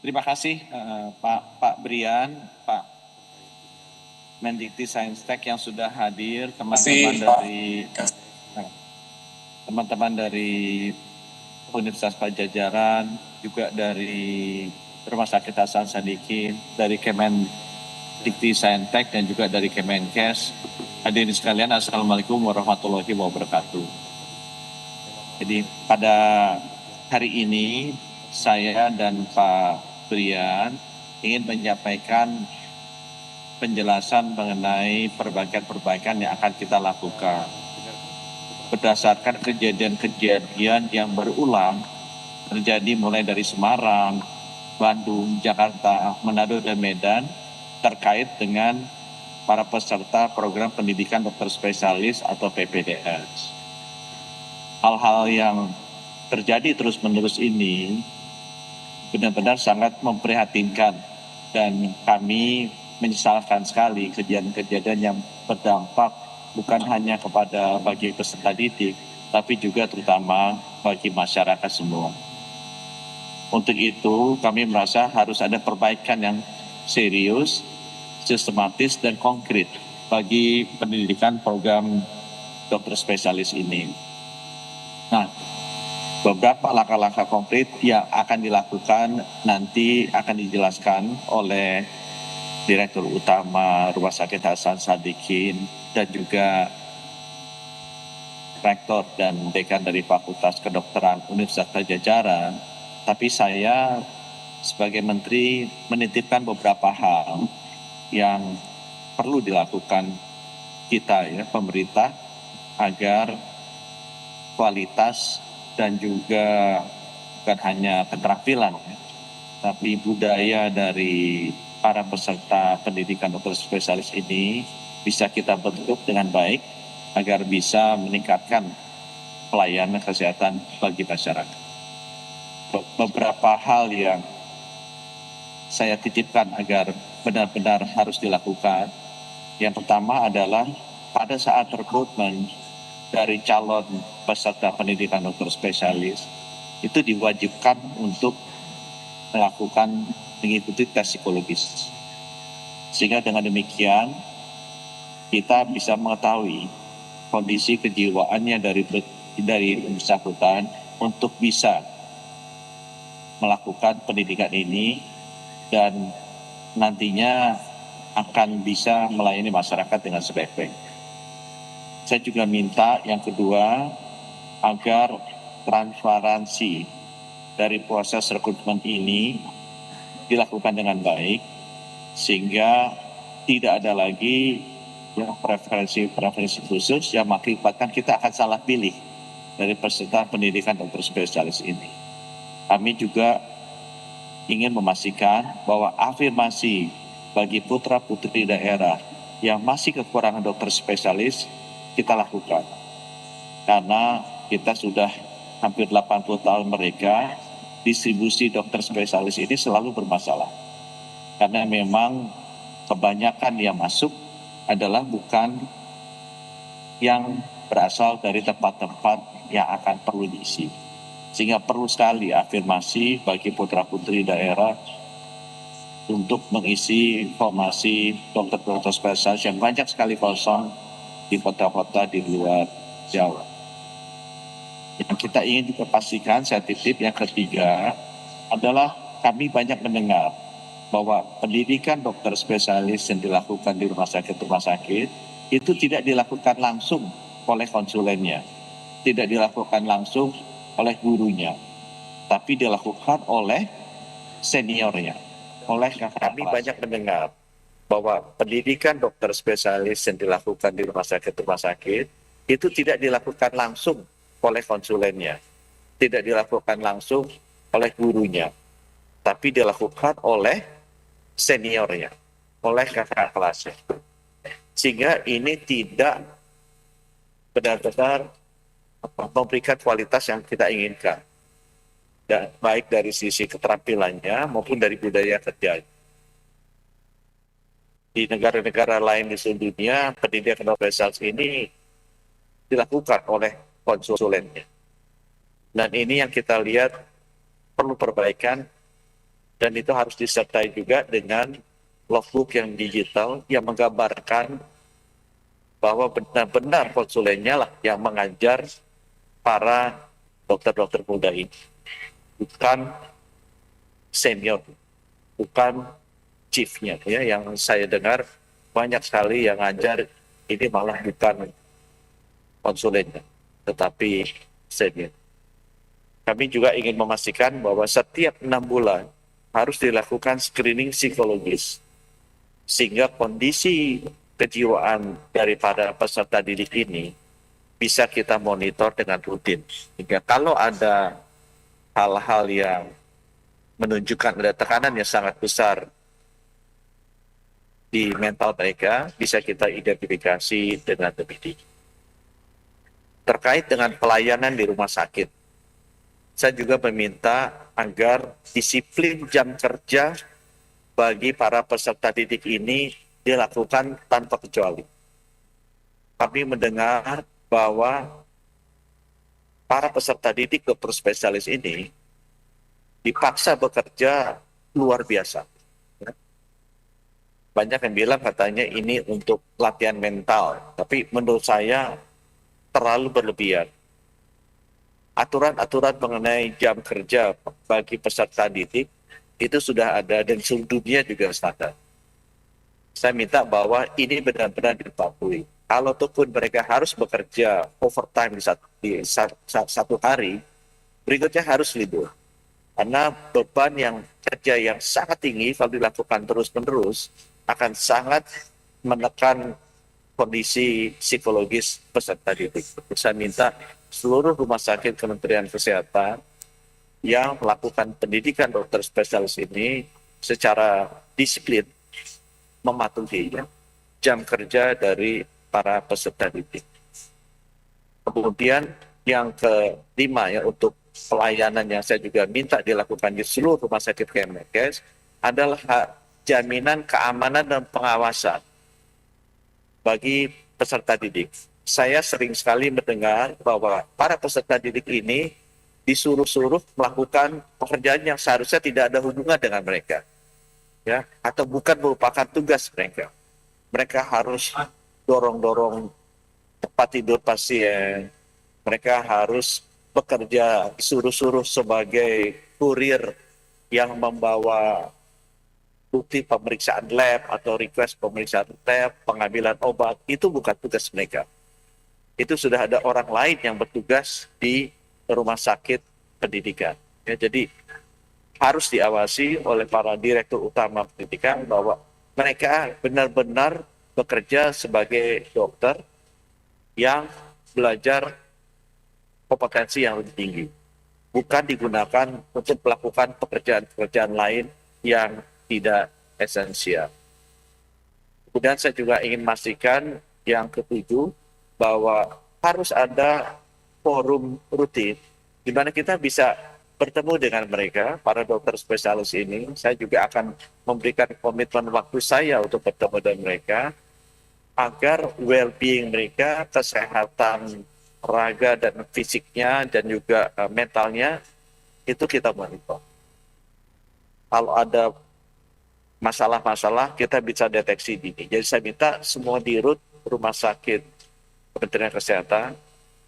Terima kasih Pak Brian, Pak Mendikti-Saintek yang sudah hadir, teman-teman dari Universitas Pajajaran, juga dari Rumah Sakit Hasan Sadikin, dari Kemendikti-Saintek dan juga dari Kemenkes. Hadirin sekalian, Assalamualaikum warahmatullahi wabarakatuh. Jadi pada hari ini saya dan Pak Brian ingin menyampaikan penjelasan mengenai perbaikan-perbaikan yang akan kita lakukan berdasarkan kejadian-kejadian yang berulang terjadi mulai dari Semarang, Bandung, Jakarta, Manado, dan Medan terkait dengan para peserta program pendidikan dokter spesialis atau PPDS. Hal-hal yang terjadi terus-menerus ini benar-benar sangat memprihatinkan dan kami menyesalkan sekali kejadian-kejadian yang berdampak bukan hanya kepada bagi peserta didik, tapi juga terutama bagi masyarakat semua. Untuk itu kami merasa harus ada perbaikan yang serius, sistematis, dan konkret bagi pendidikan program dokter spesialis ini. Nah, beberapa langkah-langkah konkret yang akan dilakukan nanti akan dijelaskan oleh Direktur Utama Rumah Sakit Hasan Sadikin dan juga Rektor dan Dekan dari Fakultas Kedokteran Universitas Pajajaran. Tapi saya sebagai Menteri menitipkan beberapa hal yang perlu dilakukan kita pemerintah agar kualitas dan juga bukan hanya keterampilan, tapi budaya dari para peserta pendidikan dokter spesialis ini bisa kita bentuk dengan baik agar bisa meningkatkan pelayanan kesehatan bagi masyarakat. Beberapa hal yang saya titipkan agar benar-benar harus dilakukan. Yang pertama adalah pada saat rekrutmen dari calon peserta pendidikan dokter spesialis itu diwajibkan untuk mengikuti tes psikologis. Sehingga dengan demikian kita bisa mengetahui kondisi kejiwaannya dari bersangkutan untuk bisa melakukan pendidikan ini dan nantinya akan bisa melayani masyarakat dengan sebaik-baiknya. Saya juga minta yang kedua agar transparansi dari proses rekrutmen ini dilakukan dengan baik sehingga tidak ada lagi preferensi khusus yang mengakibatkan kita akan salah pilih dari peserta pendidikan dokter spesialis ini. Kami juga ingin memastikan bahwa afirmasi bagi putra-putri daerah yang masih kekurangan dokter spesialis kita lakukan. Karena kita sudah hampir 80 tahun mereka, distribusi dokter spesialis ini selalu bermasalah. Karena memang kebanyakan yang masuk adalah bukan yang berasal dari tempat-tempat yang akan perlu diisi. Sehingga perlu sekali afirmasi bagi putra-putri daerah untuk mengisi formasi dokter-dokter spesialis yang banyak sekali kosong di kota-kota di luar Jawa. Yang kita ingin juga pastikan, saya titip yang ketiga adalah kami banyak mendengar bahwa pendidikan dokter spesialis yang dilakukan di rumah sakit itu tidak dilakukan langsung oleh konsulennya, tidak dilakukan langsung oleh gurunya, tapi dilakukan oleh seniornya, oleh kakak kelas. Kami banyak mendengar bahwa pendidikan dokter spesialis yang dilakukan di rumah sakit itu tidak dilakukan langsung oleh konsulennya, tidak dilakukan langsung oleh gurunya, tapi dilakukan oleh seniornya, oleh kakak kelasnya. Sehingga ini tidak benar-benar memberikan kualitas yang kita inginkan, dan baik dari sisi keterampilannya maupun dari budaya kerjanya. Di negara-negara lain di seluruh dunia, pendidikan dokter spesialis ini dilakukan oleh konsulennya. Dan ini yang kita lihat perlu perbaikan dan itu harus disertai juga dengan logbook yang digital yang menggambarkan bahwa benar-benar konsulennya lah yang mengajar para dokter-dokter muda ini, bukan senior, bukan chiefnya ya. Yang saya dengar banyak sekali yang ngajar ini malah bukan konsulennya, tetapi senior. Kami juga ingin memastikan bahwa setiap 6 bulan harus dilakukan screening psikologis, sehingga kondisi kejiwaan daripada peserta didik ini bisa kita monitor dengan rutin. Sehingga kalau ada hal-hal yang menunjukkan ada tekanan yang sangat besar di mental mereka, bisa kita identifikasi dengan lebih dini. Terkait dengan pelayanan di rumah sakit, saya juga meminta agar disiplin jam kerja bagi para peserta didik ini dilakukan tanpa kecuali. Kami mendengar bahwa para peserta didik dokter spesialis ini dipaksa bekerja luar biasa. Banyak yang bilang katanya ini untuk latihan mental, tapi menurut saya terlalu berlebihan. Aturan-aturan mengenai jam kerja bagi peserta didik itu sudah ada dan seluruh dunia juga standar. Saya minta bahwa ini benar-benar dipatuhi. Kalau pun mereka harus bekerja overtime di satu hari, berikutnya harus libur. Karena beban yang kerja yang sangat tinggi kalau dilakukan terus-menerus akan sangat menekan kondisi psikologis peserta didik. Saya minta seluruh rumah sakit Kementerian Kesehatan yang melakukan pendidikan dokter spesialis ini secara disiplin mematuhi jam kerja dari para peserta didik. Kemudian yang kelima ya, untuk pelayanan yang saya juga minta dilakukan di seluruh rumah sakit Kemenkes adalah jaminan keamanan dan pengawasan bagi peserta didik. Saya sering sekali mendengar bahwa para peserta didik ini disuruh-suruh melakukan pekerjaan yang seharusnya tidak ada hubungan dengan mereka, ya, atau bukan merupakan tugas mereka. Mereka harus dorong-dorong tempat tidur pasien, mereka harus bekerja disuruh-suruh sebagai kurir yang membawa bukti pemeriksaan lab atau request pemeriksaan lab, pengambilan obat, itu bukan tugas mereka. Itu sudah ada orang lain yang bertugas di rumah sakit pendidikan. Ya, jadi harus diawasi oleh para direktur utama pendidikan bahwa mereka benar-benar bekerja sebagai dokter yang belajar kompetensi yang lebih tinggi. Bukan digunakan untuk melakukan pekerjaan-pekerjaan lain yang tidak esensial. Kemudian saya juga ingin memastikan yang ketujuh, bahwa harus ada forum rutin di mana kita bisa bertemu dengan mereka, para dokter spesialis ini. Saya juga akan memberikan komitmen waktu saya untuk bertemu dengan mereka, agar well-being mereka, kesehatan raga dan fisiknya dan juga mentalnya, itu kita monitor. Kalau ada masalah-masalah, kita bisa deteksi dini. Jadi saya minta semua dirut rumah sakit Kementerian Kesehatan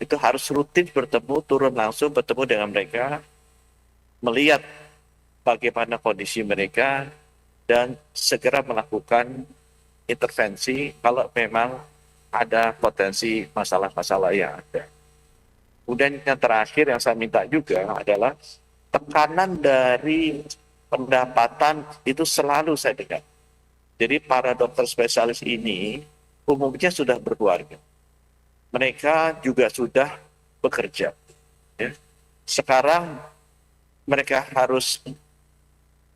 itu harus rutin bertemu, turun langsung bertemu dengan mereka, melihat bagaimana kondisi mereka, dan segera melakukan intervensi kalau memang ada potensi masalah-masalah yang ada. Kemudian yang terakhir yang saya minta juga adalah tekanan dari pendapatan itu selalu saya dengar. Jadi para dokter spesialis ini umumnya sudah berkeluarga. Mereka juga sudah bekerja. Ya. Sekarang mereka harus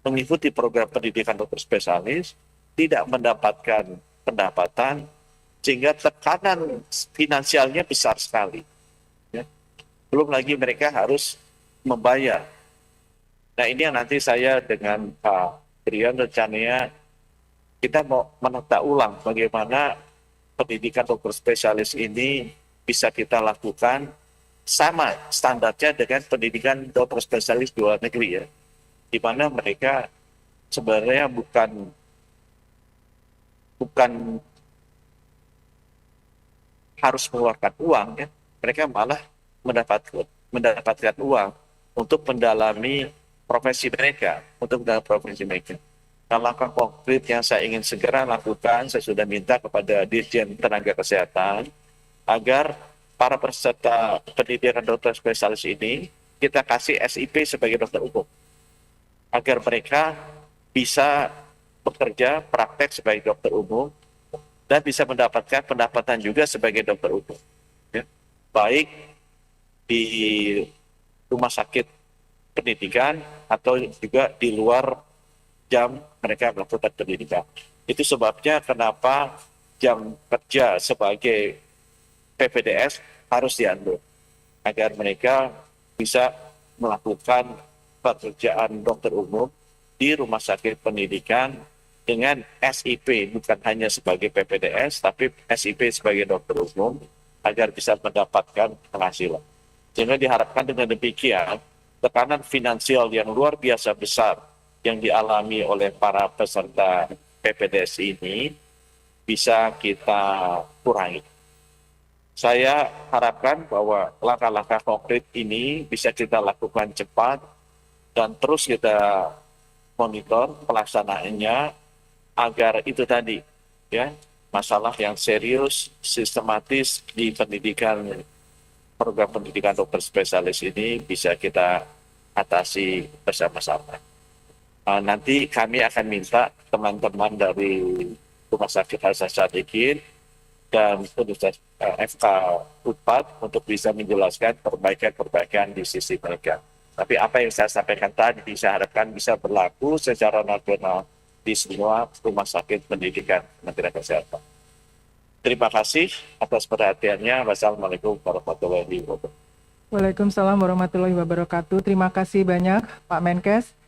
mengikuti program pendidikan dokter spesialis, tidak mendapatkan pendapatan, sehingga tekanan finansialnya besar sekali. Ya. Belum lagi mereka harus membayar. Nah, ini yang nanti saya dengan Pak Brian rencananya kita mau menata ulang bagaimana pendidikan dokter spesialis ini bisa kita lakukan sama standarnya dengan pendidikan dokter spesialis di luar negeri, ya, di mana mereka sebenarnya bukan harus mengeluarkan uang ya, mereka malah mendapatkan uang untuk mendalami profesi mereka, Nah, langkah konkret yang saya ingin segera lakukan, saya sudah minta kepada Dirjen Tenaga Kesehatan agar para peserta pendidikan dokter spesialis ini kita kasih SIP sebagai dokter umum, agar mereka bisa bekerja praktek sebagai dokter umum dan bisa mendapatkan pendapatan juga sebagai dokter umum. Ya. Baik di rumah sakit pendidikan atau juga di luar jam mereka melakukan pendidikan. Itu sebabnya kenapa jam kerja sebagai PPDS harus diatur, agar mereka bisa melakukan pekerjaan dokter umum di rumah sakit pendidikan dengan SIP, bukan hanya sebagai PPDS, tapi SIP sebagai dokter umum, agar bisa mendapatkan penghasilan. Sehingga diharapkan dengan demikian, tekanan finansial yang luar biasa besar yang dialami oleh para peserta PPDS ini bisa kita kurangi. Saya harapkan bahwa langkah-langkah konkret ini bisa kita lakukan cepat dan terus kita monitor pelaksanaannya agar itu tadi ya, masalah yang serius sistematis di program pendidikan dokter spesialis ini bisa kita atasi bersama-sama. Nanti kami akan minta teman-teman dari Rumah Sakit Hasan Sadikin dan Universitas FK Unpad untuk bisa menjelaskan perbaikan-perbaikan di sisi mereka. Tapi apa yang saya sampaikan tadi, saya harapkan bisa berlaku secara nasional di semua rumah sakit pendidikan Kementerian Kesehatan. Terima kasih atas perhatiannya. Wassalamualaikum warahmatullahi wabarakatuh. Waalaikumsalam warahmatullahi wabarakatuh. Terima kasih banyak Pak Menkes.